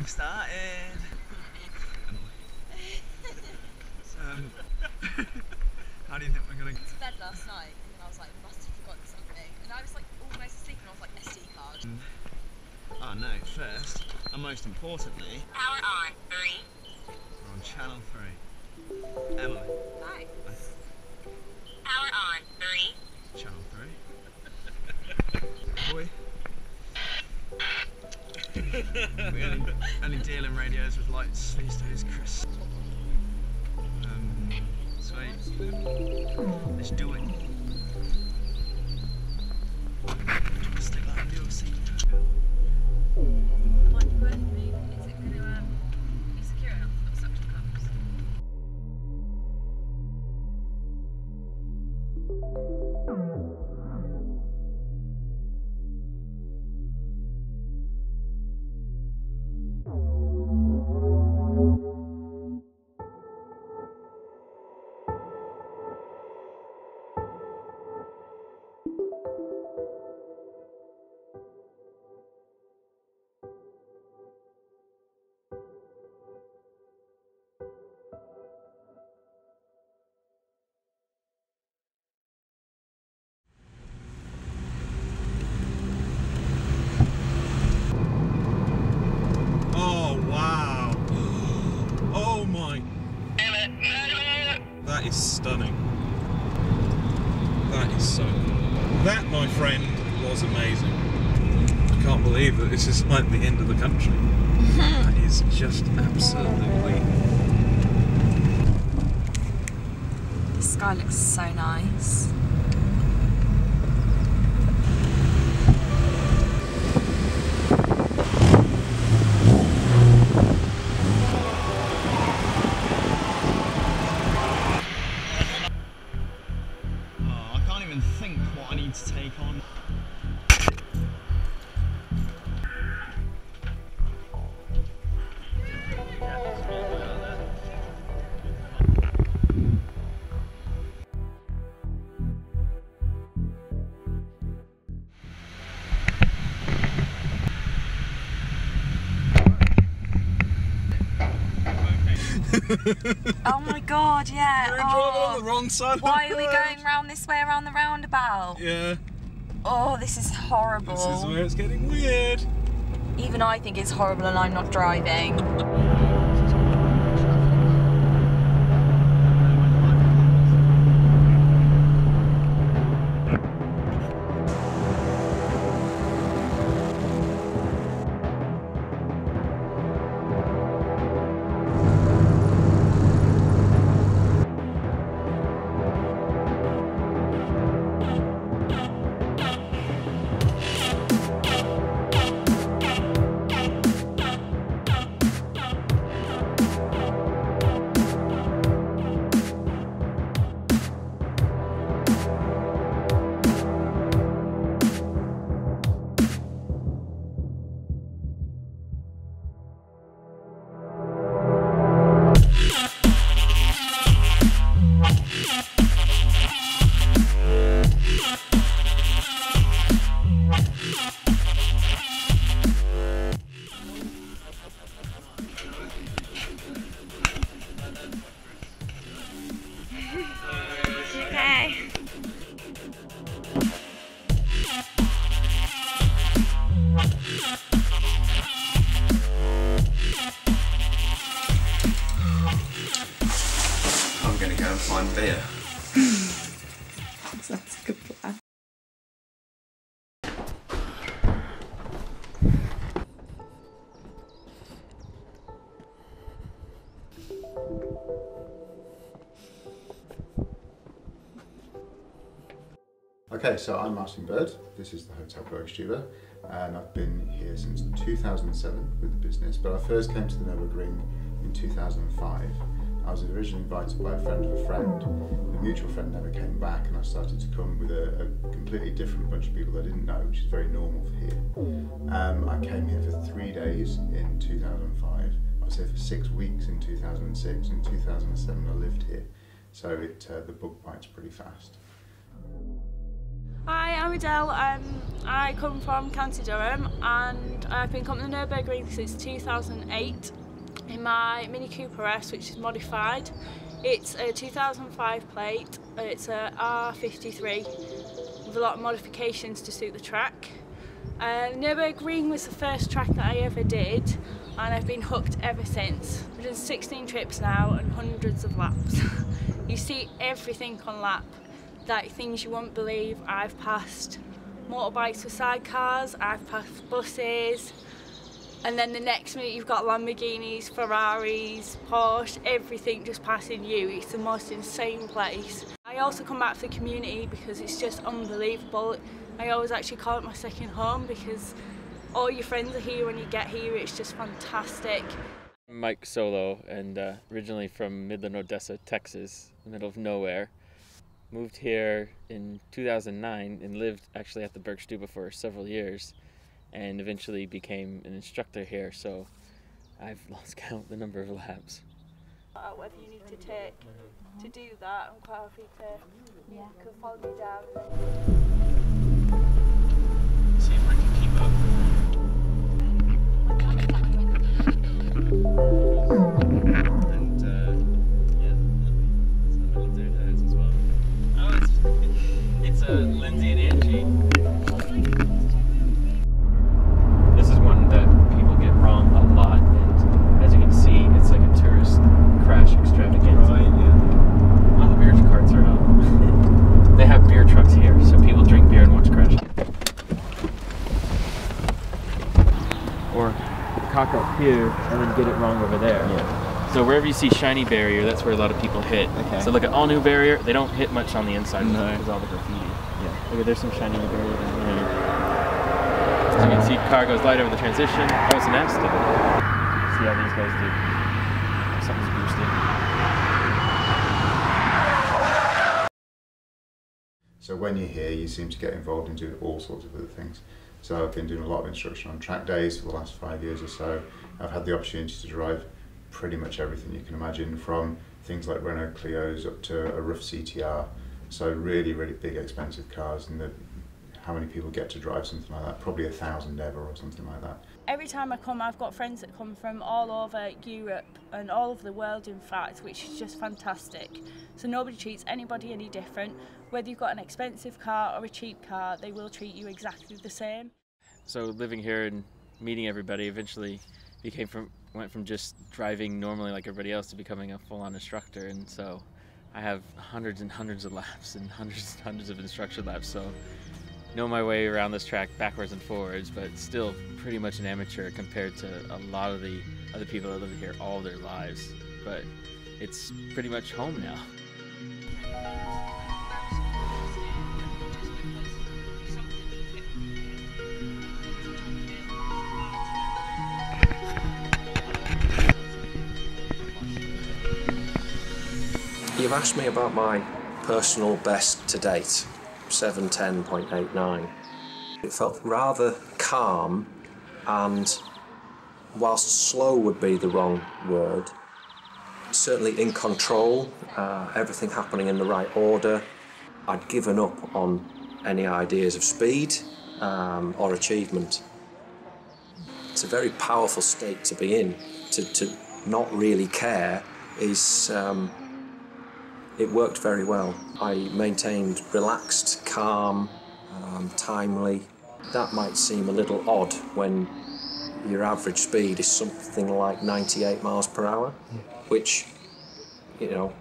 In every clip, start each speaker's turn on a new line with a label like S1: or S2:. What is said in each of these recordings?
S1: started. How do you think we're going to...
S2: I went to bed last night and I was like, must have forgotten something. And I was like almost asleep and I was like, SD card.
S1: Oh no, first, and most importantly...
S3: Power on, 3.
S1: We're on channel 3. Emily.
S2: Hi.
S3: Power on, 3.
S1: Channel 3. Boy. We're only dealing radios with lights these days, Chris. Sweet. Let's do it. Stick that in your seat.
S2: Mind you working me? Is it going to be secure enough for suction cups?
S4: That is stunning. That is so cool. That, my friend, was amazing. I can't believe that this is like the end of the country. That is just absolutely...
S2: The sky looks so nice.
S1: Think what I need to take on.
S2: Oh my god, yeah.
S4: You're driving on the wrong side.
S2: Why are we going round this way around the roundabout?
S4: Yeah.
S2: Oh, this is horrible.
S4: This is where it's getting weird.
S2: Even I think it's horrible and I'm not driving.
S5: I'm going to go and find beer.
S2: That's a good plan.
S6: Okay, so I'm Martin Bird. This is the Hotel Bergstube, and I've been here since 2007 with the business, but I first came to the Nürburgring in 2005. I was originally invited by a friend of a friend. The mutual friend never came back, and I started to come with a completely different bunch of people that I didn't know, which is very normal for here. I came here for 3 days in 2005. I was here for 6 weeks in 2006. In 2007 I lived here, so the bug bites pretty fast.
S7: Hi, I'm Adele. I come from County Durham and I've been coming to Nürburgring since 2008 in my Mini Cooper S, which is modified. It's a 2005 plate, it's a R53 with a lot of modifications to suit the track. Nürburgring was the first track that I ever did and I've been hooked ever since. I've done 16 trips now and hundreds of laps. You see everything on lap, like things you won't believe. I've passed motorbikes with sidecars, I've passed buses, and then the next minute you've got Lamborghinis, Ferraris, Porsche, everything just passing you. It's the most insane place. I also come back to the community because it's just unbelievable. I always actually call it my second home because all your friends are here when you get here. It's just fantastic.
S8: I'm Mike Solo, and originally from Midland, Odessa, Texas, in the middle of nowhere. Moved here in 2009 and lived actually at the Bergstube for several years, and eventually became an instructor here, so I've lost count the number of laps.
S7: Whatever you need to take to do that, I'm quite happy to, you can follow me down.
S8: See if I can keep up. And yeah, it's in the middle of their heads as well. Oh, it's Lindsay and Angie. This is one that people get wrong a lot, and as you can see, it's like a tourist crash extravaganza. Right, yeah. All the beer carts are out. They have beer trucks here, so people drink beer and watch crashes. Or cock up here and then get it wrong over there. Yeah. So wherever you see shiny barrier, that's where a lot of people hit. Okay. So look at all new barrier, they don't hit much on the inside because all the graffiti. Yeah. Look at, there's some shiny new barrier down there. So you can see car goes light over the transition. Oh, it's an accident. See how these guys do. Something's boosted.
S6: So when you're here, you seem to get involved in doing all sorts of other things. So I've been doing a lot of instruction on track days for the last 5 years or so. I've had the opportunity to drive pretty much everything you can imagine, from things like Renault Clios up to a rough CTR. So really, really big, expensive cars, and how many people get to drive something like that? Probably 1,000 ever or something like that.
S7: Every time I come, I've got friends that come from all over Europe and all over the world, in fact, which is just fantastic. So nobody treats anybody any different. Whether you've got an expensive car or a cheap car, they will treat you exactly the same.
S8: So living here and meeting everybody eventually went from just driving normally like everybody else to becoming a full-on instructor, and so I have hundreds and hundreds of laps and hundreds of instruction laps, so know my way around this track backwards and forwards, but still pretty much an amateur compared to a lot of the other people that live here all their lives. But it's pretty much home now.
S9: You've asked me about my personal best to date, 7:10.89. It felt rather calm, and whilst slow would be the wrong word, certainly in control, everything happening in the right order. I'd given up on any ideas of speed or achievement. It's a very powerful state to be in. To not really care is... It worked very well. I maintained relaxed, calm, timely. That might seem a little odd when your average speed is something like 98 miles per hour, which, you know,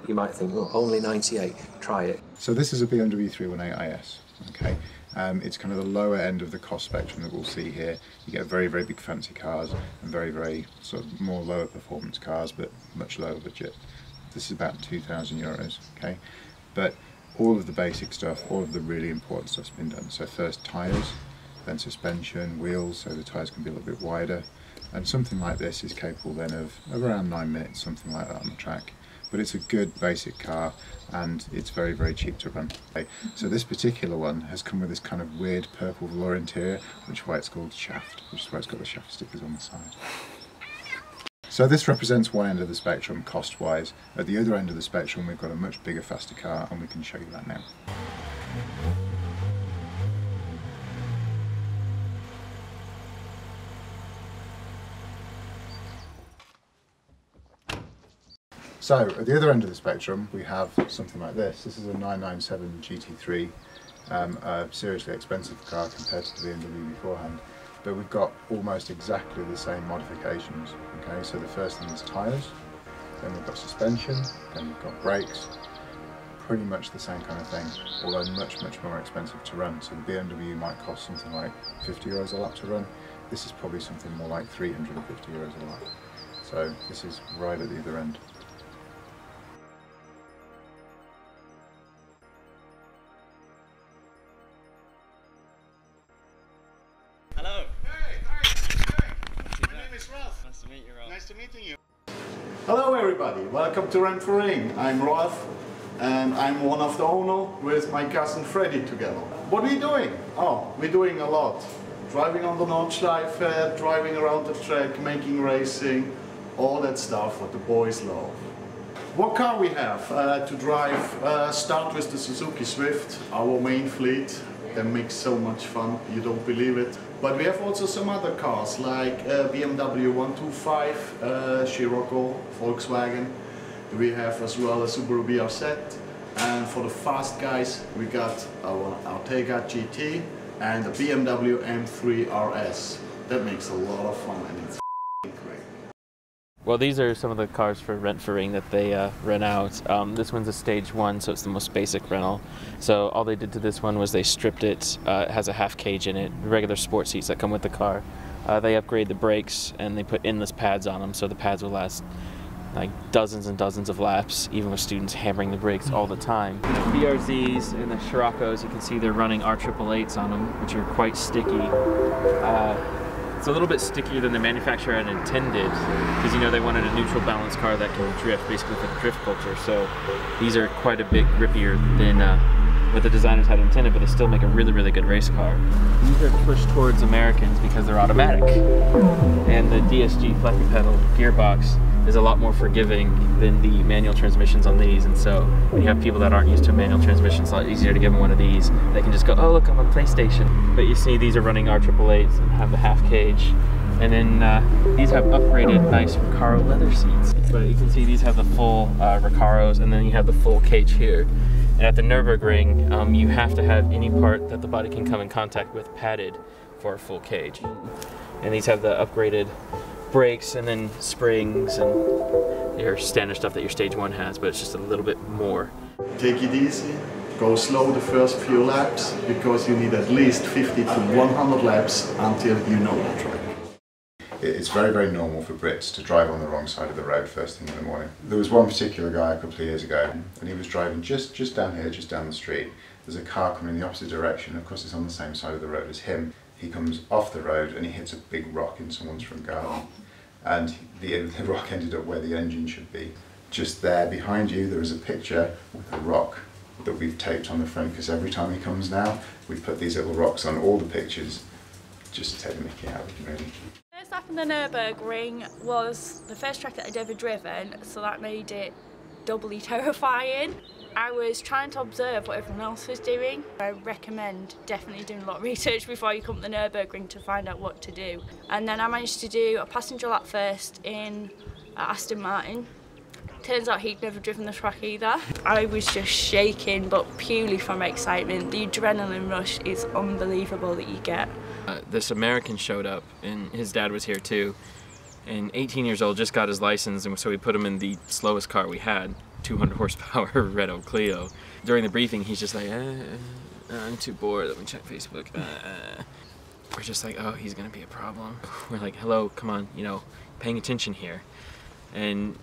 S9: you might think, well, only 98, try it.
S6: So this is a BMW 318 IS, okay? It's kind of the lower end of the cost spectrum that we'll see here. You get very, very big fancy cars and very, very sort of more lower performance cars, but much lower budget. This is about 2,000 euros, okay? But all of the basic stuff, all of the really important stuff's been done. So first tyres, then suspension, wheels, so the tyres can be a little bit wider. And something like this is capable then of around 9 minutes, something like that on the track. But it's a good basic car and it's very, very cheap to run. Okay? So this particular one has come with this kind of weird purple velour interior, which is why it's called Shaft, which is why it's got the shaft stickers on the side. So this represents one end of the spectrum cost-wise. At the other end of the spectrum we've got a much bigger, faster car, and we can show you that now. So at the other end of the spectrum, we have something like this. This is a 997 GT3, a seriously expensive car compared to the BMW beforehand. But we've got almost exactly the same modifications. Okay, so the first thing is tyres, then we've got suspension, then we've got brakes. Pretty much the same kind of thing, although much, much more expensive to run. So the BMW might cost something like 50 euros a lap to run. This is probably something more like 350 euros a lap. So this is right at the other end.
S1: Hello.
S10: Hey, hi, how you doing? My name is Ralph.
S1: Nice to meet you, Rob.
S10: Nice to meeting you. Hello everybody, welcome to Nürburgring. I'm Ralph and I'm one of the owners with my cousin Freddy together. What are we doing? Oh, we're doing a lot. Driving on the Nordschleife, driving around the track, making racing, all that stuff what the boys love. What car we have to drive? Start with the Suzuki Swift, our main fleet. That makes so much fun, you don't believe it. But we have also some other cars like BMW 125, Scirocco, Volkswagen. We have as well a Subaru BRZ. And for the fast guys, we got our Ortega GT and the BMW M3 RS. That makes a lot of fun and it's great.
S8: Well, these are some of the cars for Nürburgring that they rent out. This one's a stage 1, so it's the most basic rental. So all they did to this one was they stripped it. It has a half cage in it, regular sport seats that come with the car. They upgrade the brakes and they put endless pads on them, so the pads will last like dozens and dozens of laps, even with students hammering the brakes all the time. The BRZs and the Scirocco's, you can see they're running R888s on them, which are quite sticky. It's a little bit stickier than the manufacturer had intended, because you know they wanted a neutral balance car that can drift, basically for the drift culture. So these are quite a bit grippier than what the designers had intended, but they still make a really, really good race car. These are pushed towards Americans because they're automatic, and the DSG flexible pedal gearbox is a lot more forgiving than the manual transmissions on these, and so when you have people that aren't used to manual transmissions, it's a lot easier to give them one of these. They can just go, oh look, I'm on PlayStation. But you see these are running R888s and have the half cage, and then these have upgraded nice Recaro leather seats. But you can see these have the full Recaros, and then you have the full cage here. And at the Nürburgring, you have to have any part that the body can come in contact with padded for a full cage. And these have the upgraded brakes and then springs and your standard stuff that your stage 1 has, but it's just a little bit more.
S10: Take it easy, go slow the first few laps, because you need at least 50 to 100 laps until you know the track.
S6: It's very, very normal for Brits to drive on the wrong side of the road first thing in the morning. There was one particular guy a couple of years ago, and he was driving just down here, just down the street. There's a car coming in the opposite direction, of course it's on the same side of the road as him. He comes off the road and he hits a big rock in someone's front garden. And the rock ended up where the engine should be. Just there behind you there is a picture with a rock that we've taped on the front, because every time he comes now we put these little rocks on all the pictures just to take the mickey out of him, really.
S7: First lap in the Nürburgring was the first track that I'd ever driven, so that made it doubly terrifying. I was trying to observe what everyone else was doing. I recommend definitely doing a lot of research before you come to the Nürburgring to find out what to do. And then I managed to do a passenger lap first in Aston Martin. Turns out he'd never driven the track either. I was just shaking, but purely from excitement. The adrenaline rush is unbelievable that you get.
S8: This American showed up, and his dad was here too. And 18 years old, just got his license, and so we put him in the slowest car we had, 200 horsepower Renault Clio. During the briefing, he's just like, I'm too bored, let me check Facebook. We're just like, oh, he's gonna be a problem. We're like, hello, come on, you know, paying attention here. And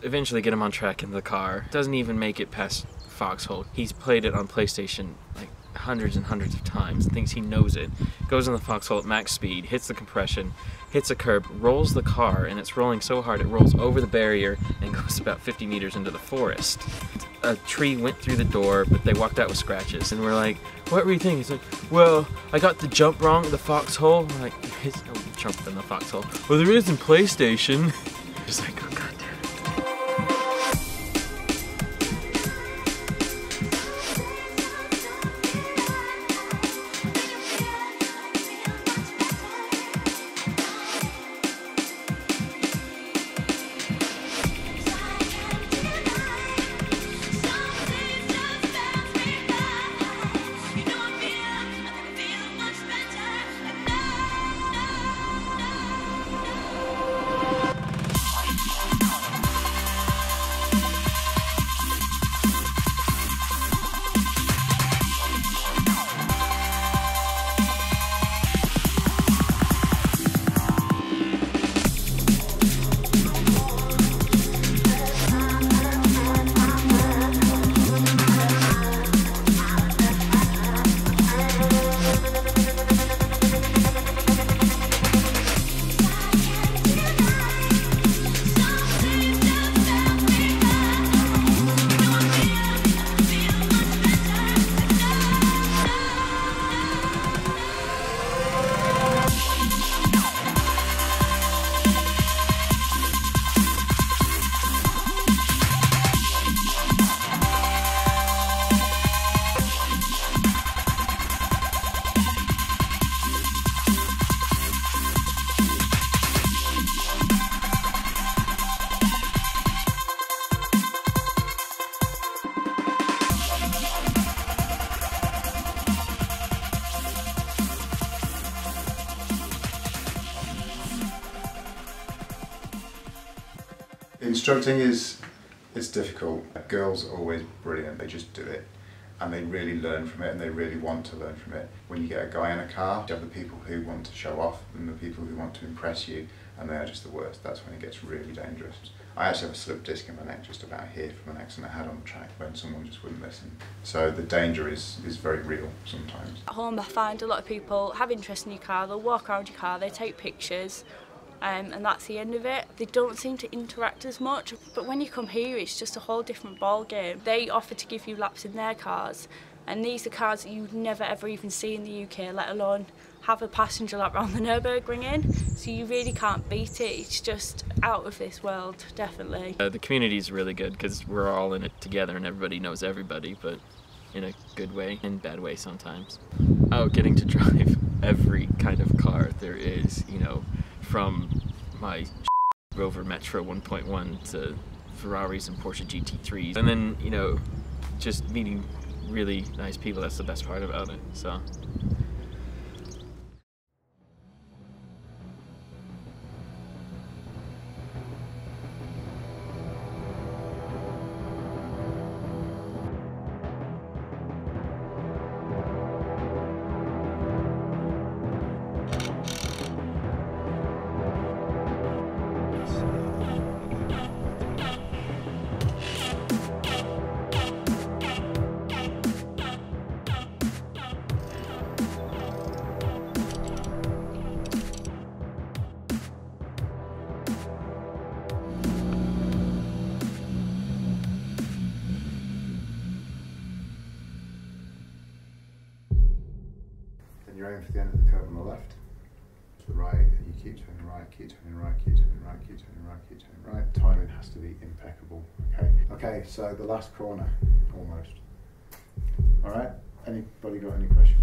S8: eventually get him on track in the car. Doesn't even make it past Foxhole. He's played it on PlayStation like hundreds and hundreds of times, thinks he knows it. Goes in the Foxhole at max speed, hits the compression, hits a curb, rolls the car, and it's rolling so hard it rolls over the barrier and goes about 50 meters into the forest. A tree went through the door, but they walked out with scratches, and we're like, what were you thinking? He's like, well, I got the jump wrong at the Foxhole. We're like, there is no jump in the Foxhole. Well, there is in PlayStation. Just like, oh god.
S6: Instructing it's difficult. Girls are always brilliant, they just do it. And they really learn from it, and they really want to learn from it. When you get a guy in a car, you have the people who want to show off and the people who want to impress you, and they are just the worst. That's when it gets really dangerous. I actually have a slip disc in my neck just about here from an accident I had on the track when someone just wouldn't listen. So the danger is very real sometimes.
S7: At home I find a lot of people have interest in your car, they'll walk around your car, they take pictures, and that's the end of it. They don't seem to interact as much, but when you come here it's just a whole different ball game. They offer to give you laps in their cars, and these are cars that you'd never ever even see in the UK, let alone have a passenger lap around the Nürburgring in, so you really can't beat it. It's just out of this world, definitely.
S8: The community is really good because we're all in it together and everybody knows everybody, but in a good way, in a bad way sometimes. Oh, getting to drive every kind of car there is, you know, from my Rover Metro 1.1 to Ferraris and Porsche GT3s, and then, you know, just meeting really nice people. That's the best part about it. So.
S6: You're aiming for the end of the curve on the left, to the right, and you keep turning right, keep turning right, keep turning right, keep turning right, keep turning right. Timing has to be impeccable, okay? Okay, so the last corner, almost. All right, anybody got any questions?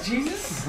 S1: Jesus?